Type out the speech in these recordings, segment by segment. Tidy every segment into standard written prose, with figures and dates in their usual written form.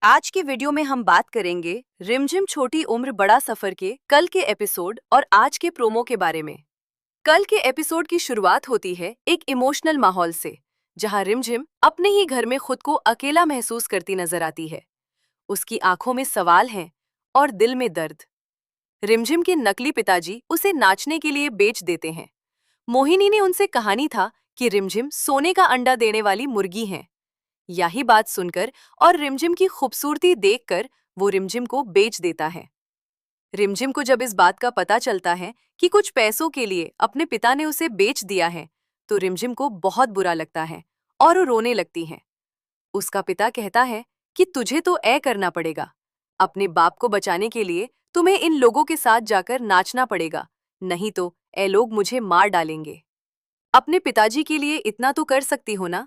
आज के वीडियो में हम बात करेंगे रिमझिम छोटी उम्र बड़ा सफर के कल के एपिसोड और आज के प्रोमो के बारे में। कल के एपिसोड की शुरुआत होती है एक इमोशनल माहौल से, जहां रिमझिम अपने ही घर में खुद को अकेला महसूस करती नजर आती है। उसकी आंखों में सवाल हैं और दिल में दर्द। रिमझिम के नकली पिताजी उसे नाचने के लिए बेच देते हैं। मोहिनी ने उनसे कहानी था कि रिमझिम सोने का अंडा देने वाली मुर्गी है। यही बात सुनकर और रिमझिम की खूबसूरती देखकर वो रिमझिम को बेच देता है। रिमझिम को जब इस बात का पता चलता है कि कुछ पैसों के लिए अपने पिता ने उसे बेच दिया है, तो रिमझिम को बहुत बुरा लगता है और वो रोने लगती है। उसका पिता कहता है कि तुझे तो ऐ करना पड़ेगा। अपने बाप को बचाने के लिए तुम्हें इन लोगों के साथ जाकर नाचना पड़ेगा, नहीं तो ऐ लोग मुझे मार डालेंगे। अपने पिताजी के लिए इतना तो कर सकती हो ना।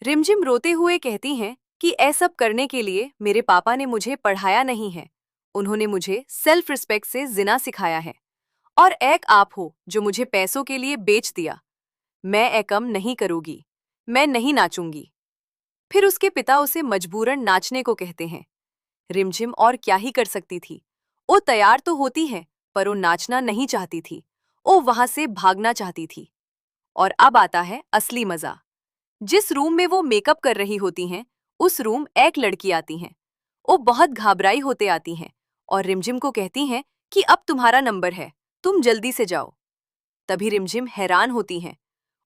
रिमझिम रोते हुए कहती हैं कि ऐ सब करने के लिए मेरे पापा ने मुझे पढ़ाया नहीं है। उन्होंने मुझे सेल्फ रिस्पेक्ट से जिना सिखाया है, और एक आप हो जो मुझे पैसों के लिए बेच दिया। मैं ऐ कम नहीं करूंगी, मैं नहीं नाचूंगी। फिर उसके पिता उसे मजबूरन नाचने को कहते हैं। रिमझिम और क्या ही कर सकती थी। वो तैयार तो होती है, पर वो नाचना नहीं चाहती थी। वो वहां से भागना चाहती थी। और अब आता है असली मजा। जिस रूम में वो मेकअप कर रही होती हैं, उस रूम एक लड़की आती हैं। वो बहुत घबराई होते आती हैं और रिमझिम को कहती हैं कि अब तुम्हारा नंबर है, तुम जल्दी से जाओ। तभी रिमझिम हैरान होती हैं।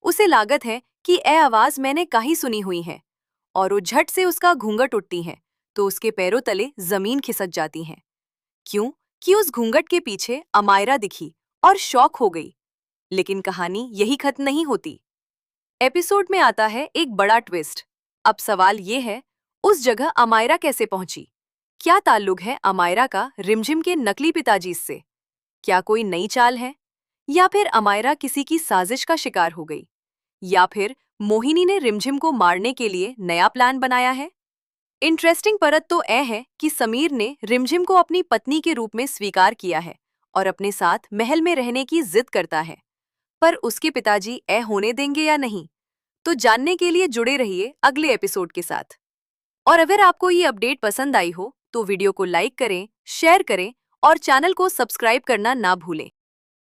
उसे लागत है कि ए आवाज मैंने कहीं सुनी हुई है, और वो झट से उसका घूंघट उठती है तो उसके पैरों तले जमीन खिसक जाती है। क्यों? कि उस घूंघट के पीछे अमायरा दिखी और शौक हो गई। लेकिन कहानी यही खत्म नहीं होती। एपिसोड में आता है एक बड़ा ट्विस्ट। अब सवाल ये है, उस जगह अमायरा कैसे पहुंची? क्या ताल्लुक है अमायरा का रिमझिम के नकली पिताजी से? क्या कोई नई चाल है, या फिर अमायरा किसी की साजिश का शिकार हो गई, या फिर मोहिनी ने रिमझिम को मारने के लिए नया प्लान बनाया है? इंटरेस्टिंग परत तो यह है कि समीर ने रिमझिम को अपनी पत्नी के रूप में स्वीकार किया है और अपने साथ महल में रहने की जिद करता है। पर उसके पिताजी ऐ होने देंगे या नहीं? तो जानने के लिए जुड़े रहिए अगले एपिसोड के साथ। और अगर आपको ये अपडेट पसंद आई हो तो वीडियो को लाइक करें, शेयर करें और चैनल को सब्सक्राइब करना ना भूलें।